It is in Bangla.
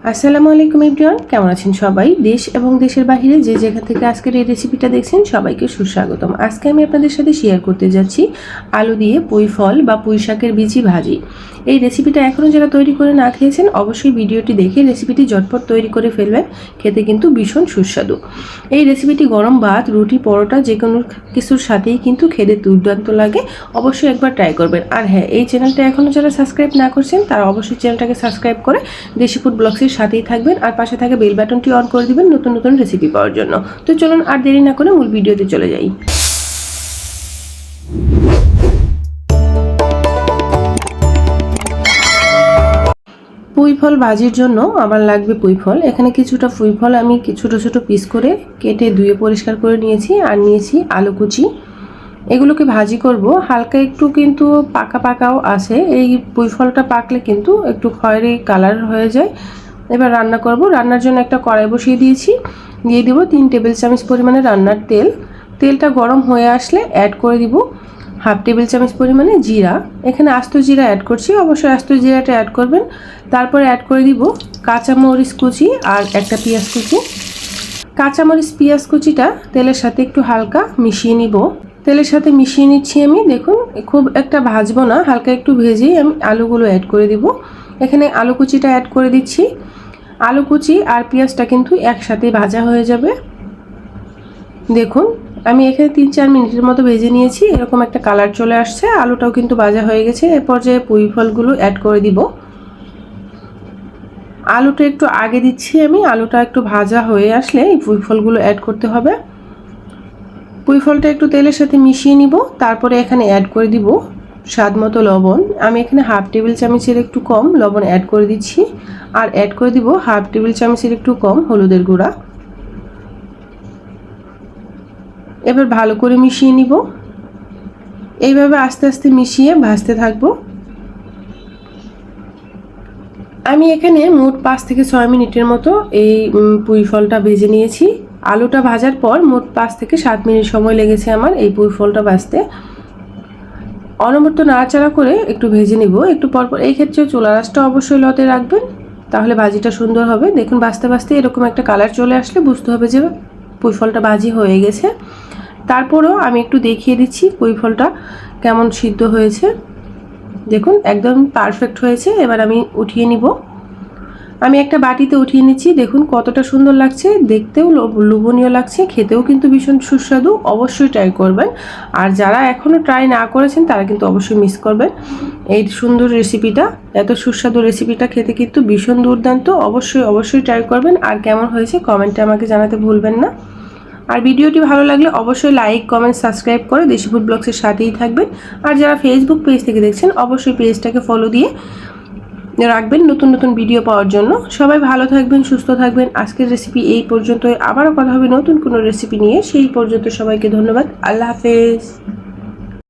আসসালামু আলাইকুম এভরিওয়ান, কেমন আছেন সবাই? দেশ এবং দেশের বাইরে যে যেখান থেকে আজকের এই রেসিপিটা দেখছেন সবাইকে সুস্বাগতম। আজকে আমি আপনাদের সাথে শেয়ার করতে যাচ্ছি আলু দিয়ে পুঁই ফল বা পুঁই শাকের বিচি ভাজি। এই রেসিপিটা এখনও যারা তৈরি করে না খেয়েছেন অবশ্যই ভিডিওটি দেখে রেসিপিটি ঝটপট তৈরি করে ফেলবেন। খেতে কিন্তু ভীষণ সুস্বাদু। এই রেসিপিটি গরম ভাত, রুটি, পরোটা যে কোনো কিছুর সাথেই কিন্তু খেতে দুর্দান্ত লাগে। অবশ্যই একবার ট্রাই করবেন। আর হ্যাঁ, এই চ্যানেলটা এখনও যারা সাবস্ক্রাইব না করছেন তারা অবশ্যই চ্যানেলটাকে সাবস্ক্রাইব করে দেশি ফুড ব্লগসের সাথেই থাকবেন আর পাশে থাকা বেল বাটনটি অন করে দিবেন নতুন নতুন রেসিপি পাওয়ার জন্য। তো চলুন আর দেরি না করে মূল ভিডিওতে চলে যাই। পুঁই ফল ভাজির জন্য আমার লাগবে পুঁই ফল। এখানে কিছুটা পুঁই ফল আমি ছোটো ছোটো পিস করে কেটে ধুয়ে পরিষ্কার করে নিয়েছি। আর নিয়েছি আলু কুচি। এগুলোকে ভাজি করব। হালকা একটু কিন্তু পাকা পাকাও আছে। এই পুঁই ফলটা পাকলে কিন্তু একটু খয়েরি কালার হয়ে যায়। এবার রান্না করব। রান্নার জন্য একটা কড়াই বসিয়ে দিয়েছি। দিয়ে দিব 3 টেবিল চামচ পরিমাণে রান্নার তেল। তেলটা গরম হয়ে আসলে অ্যাড করে দিব হাফ টেবিল চামচ পরিমাণে জিরা। এখানে আস্ত জিরা অ্যাড করছি, অবশ্যই আস্ত জিরাটা অ্যাড করবেন। তারপরে অ্যাড করে দিব কাঁচামরিচ কুচি আর একটা পেঁয়াজ কুচি। কাঁচামরিচ পেঁয়াজ কুচিটা তেলের সাথে একটু হালকা মিশিয়ে নিব। তেলের সাথে মিশিয়ে নিচ্ছি আমি। দেখুন, খুব একটা ভাজবো না, হালকা একটু ভেজেই আমি আলুগুলো অ্যাড করে দিব। এখানে আলু কুচিটা অ্যাড করে দিচ্ছি। আলু কুচি আর পেঁয়াজটা কিন্তু একসাথে ভাজা হয়ে যাবে। দেখুন, আমি এখানে 3-4 মিনিটের মতো ভেজে নিয়েছি। এরকম একটা কালার চলে আসছে। আলুটাও কিন্তু ভাজা হয়ে গেছে। এ পর্যায়ে পুঁই ফলগুলো অ্যাড করে দিব। আলুটা একটু আগে দিচ্ছি আমি। আলুটা একটু ভাজা হয়ে আসলে এই পুঁই ফলগুলো অ্যাড করতে হবে। পুঁই ফলটা একটু তেলের সাথে মিশিয়ে নিব। তারপরে এখানে অ্যাড করে দিব স্বাদ মতো লবণ। আমি এখানে হাফ টেবিল চামচের একটু কম লবণ অ্যাড করে দিচ্ছি। আর অ্যাড করে দিব হাফ টেবিল চামচের একটু কম হলুদের গুঁড়া। এবার ভালো করে মিশিয়ে নিব। এইভাবে আস্তে আস্তে মিশিয়ে ভাজতে থাকবো। আমি এখানে মোট 5 থেকে 6 মিনিটের মতো এই পুঁই ফলটা ভেজে নিয়েছি। আলুটা ভাজার পর মোট 5 থেকে 7 মিনিট সময় লেগেছে আমার এই পুঁই ফলটা ভাজতে। অনবরত নাড়াচাড়া করে একটু ভেজে নিব। একটু পরপর এই ক্ষেত্রে চুলার আঁচটা অবশ্যই লতে রাখবেন, তাহলে ভাজিটা সুন্দর হবে। দেখুন, ভাজতে ভাজতে এরকম একটা কালার চলে আসলে বুঝতে হবে যে পুঁই ফলটা ভাজি হয়ে গেছে। তারপরেও আমি একটু দেখিয়ে দিচ্ছি পুঁই ফলটা কেমন সিদ্ধ হয়েছে। দেখুন, একদম পারফেক্ট হয়েছে। এবার আমি উঠিয়ে নিব। আমি একটা বাটিতে উঠিয়ে নিচ্ছি। দেখুন কতটা সুন্দর লাগছে, দেখতেও লোভনীয় লাগছে, খেতেও কিন্তু ভীষণ সুস্বাদু। অবশ্যই ট্রাই করবেন। আর যারা এখনও ট্রাই না করেছেন তারা কিন্তু অবশ্যই মিস করবেন এই সুন্দর রেসিপিটা। এত সুস্বাদু রেসিপিটা খেতে কিন্তু ভীষণ দুর্দান্ত। অবশ্যই ট্রাই করবেন। আর কেমন হয়েছে কমেন্টে আমাকে জানাতে ভুলবেন না। আর ভিডিওটি ভালো লাগলে অবশ্যই লাইক, কমেন্ট, সাবস্ক্রাইব করে দেশি ফুড ব্লগসের সাথেই থাকবেন। আর যারা ফেসবুক পেজ থেকে দেখছেন অবশ্যই পেজটাকে ফলো দিয়ে রাখবেন নতুন নতুন ভিডিও পাওয়ার জন্য। সবাই ভালো থাকবেন, সুস্থ থাকবেন। আজকের রেসিপি এই পর্যন্তই। আবারও কথা হবে নতুন কোনো রেসিপি নিয়ে। সেই পর্যন্ত সবাইকে ধন্যবাদ। আল্লাহ হাফেজ।